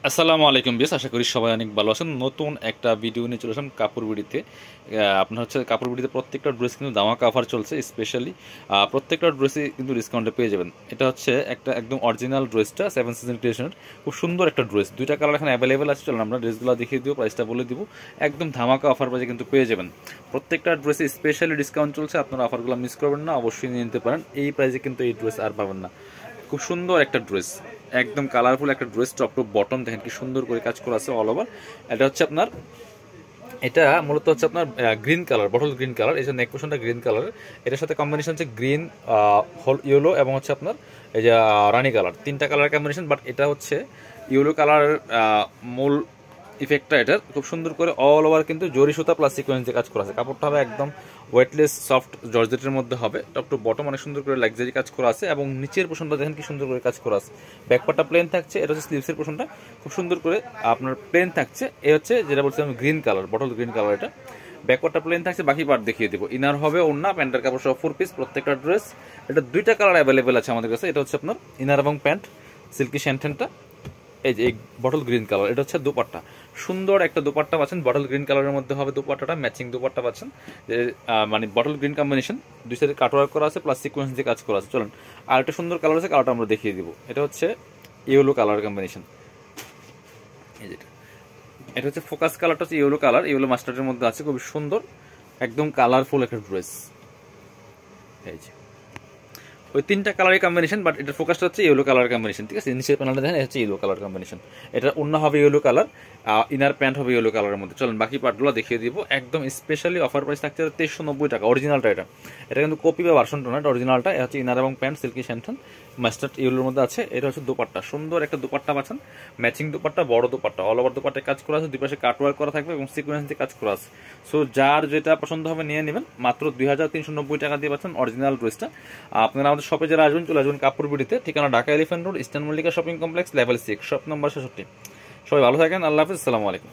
আসসালামু আলাইকুম বিয়াস, আশা করি সবাই অনেক ভালো আছেন। নতুন একটা ভিডিও নিয়ে চলে আসলাম কাপড় বিড়িতে। আপনার হচ্ছে কাপড় বিড়িতে প্রত্যেকটা ড্রেস কিন্তু ধামাকা অফার চলছে। স্পেশালি প্রত্যেকটা ড্রেসে কিন্তু ডিসকাউন্টে পেয়ে যাবেন। এটা হচ্ছে একটা একদম অরিজিনাল ড্রেসটা, 7 সিজন ক্রিয়েশনের খুব সুন্দর একটা ড্রেস। দুইটা কালার এখানে অ্যাভেলেবেল আছে। চলেন আমরা ড্রেসগুলো দেখিয়ে দিব, প্রাইসটা বলে দিব। একদম ধামাকা অফার প্রাইসে কিন্তু পেয়ে যাবেন। প্রত্যেকটা ড্রেসে স্পেশালি ডিসকাউন্ট চলছে, আপনারা অফারগুলো মিস করবেন না, অবশ্যই নিয়ে নিতে পারেন। এই প্রাইসে কিন্তু এই ড্রেস আর পাবেন না। খুব সুন্দর একটা ড্রেস, একদম কালারফুল একটা ড্রেস। টপ টু বটম দেখেন কি সুন্দর করে কাজ করা আছে অল ওভার। এটা হচ্ছে আপনার, এটা মূলত হচ্ছে আপনার green colour, bottle green colour. এই যে নেক পোর্শনটা গ্রিন কালার, এটার সাথে কম্বিনেশন হচ্ছে গ্রিন, ইয়েলো এবং হচ্ছে আপনার এই যে রানি কালার। তিনটা কালার কম্বিনেশন, বাট এটা হচ্ছে ইয়েলো কালার মূল ইফেক্টটা এটার। খুব সুন্দর করে অল ওভার কিন্তু জরি সুতা প্লাস সিকোয়েন্স দিয়ে কাজ করা আছে। কাপড়টা হবে একদম ওয়েটলেস সফট জর্জেটের মধ্যে হবে। টপ টু বটম অনেক সুন্দর করে লাক্সারি কাজ করা আছে এবং নিচের পোর্শনটা দেখেন কি সুন্দর করে কাজ করা আছে। ব্যাকপার্টটা প্লেন থাকছে, এটা হচ্ছে স্লিভসের পোর্শনটা খুব সুন্দর করে আপনার প্লেন থাকছে। এ হচ্ছে যেটা বলছিলাম green colour, bottle green colour. এটা ব্যাকপার্টটা প্লেন থাকছে, বাকি পার্ট দেখিয়ে দিব। ইনার হবে ওড়না, প্যান্টের কাপড় সহ 4 পিস প্রত্যেকটা ড্রেস। এটা দুইটা কালার অ্যাভেলেবেল আছে আমাদের কাছে। এটা হচ্ছে আপনার ইনার এবং প্যান্ট সিল্কি শ্যান্টেনটা, এই যে এই বটল গ্রিন কালার। এটা হচ্ছে দুপাট্টা, সুন্দর একটা দুপাট্টা পাচ্ছেন বটল গ্রিন কালারের মধ্যে হবে দুপাট্টাটা, ম্যাচিং দুপাট্টা পাচ্ছেন। যে মানে বটল গ্রিন কম্বিনেশন, দুই সাইডে কাটওয়ার্ক করা আছে প্লাস সিকোয়েন্স দিয়ে কাজ করা আছে। চলুন আর একটা সুন্দর কালার আছে, কালারটা আমরা দেখিয়ে দিব। এটা হচ্ছে ইয়েলো কালার কম্বিনেশন, এই যেটা, এটা হচ্ছে ফোকাস কালারটা হচ্ছে ইয়েলো কালার, ইয়েলো মাস্টার্ডের মধ্যে আছে। খুবই সুন্দর একদম কালারফুল একটা ড্রেস। এই যে ওই তিনটা কালারের কম্বিনেশন, বাট এটার ফোকাসটা হচ্ছে ইয়েলো কালার কম্বিনেশন। ঠিক আছে, নিচের প্যানেলটা দেখেন, হচ্ছে ইয়েলো কালার কম্বিনেশন। এটা ওড়না হবে ইয়েলো কালার, ইনার প্যান্ট হবে ইয়েলো কালারের মধ্যে। চলুন বাকি পার্টগুলো দেখিয়ে দিব। একদম স্পেশালি অফার প্রাইস থাকছে 2390 টাকা। অরিজিনালটা এটা, এটা কিন্তু কপি বা ভার্সনটা না, এটা অরিজিনালটা। এটা হচ্ছে ইনার এবং প্যান্ট সিল্কি শ্যান্টন মাস্টার্ড ইয়েলোর মধ্যে আছে। এটা হচ্ছে দুপাট্টা, সুন্দর একটা দুপাট্টা পাচ্ছেন, ম্যাচিং দুপাট্টা, বড় দুপাট্টা, অল ওভার দুপাট্টায় কাজ করা আছে, দুই পাশে কাটওয়ার্ক করা থাকবে এবং সিকোয়েন্স দিয়ে কাজ করা আছে। সো যার যেটা পছন্দ হবে নিয়ে নেবেন। মাত্র 2390 টাকা দিয়ে পাচ্ছেন অরিজিনাল ড্রেসটা। আপনারা আমাদের শপে যারা আসবেন চলে আসবেন কাপড় বিড়িতে, ঠিকানা Dhaka elephant road, eastern Mallika shopping complex, level 6, shop number 66। সবাই ভালো থাকেন, আল্লাহ হাফিজ, আসসালামু আলাইকুম।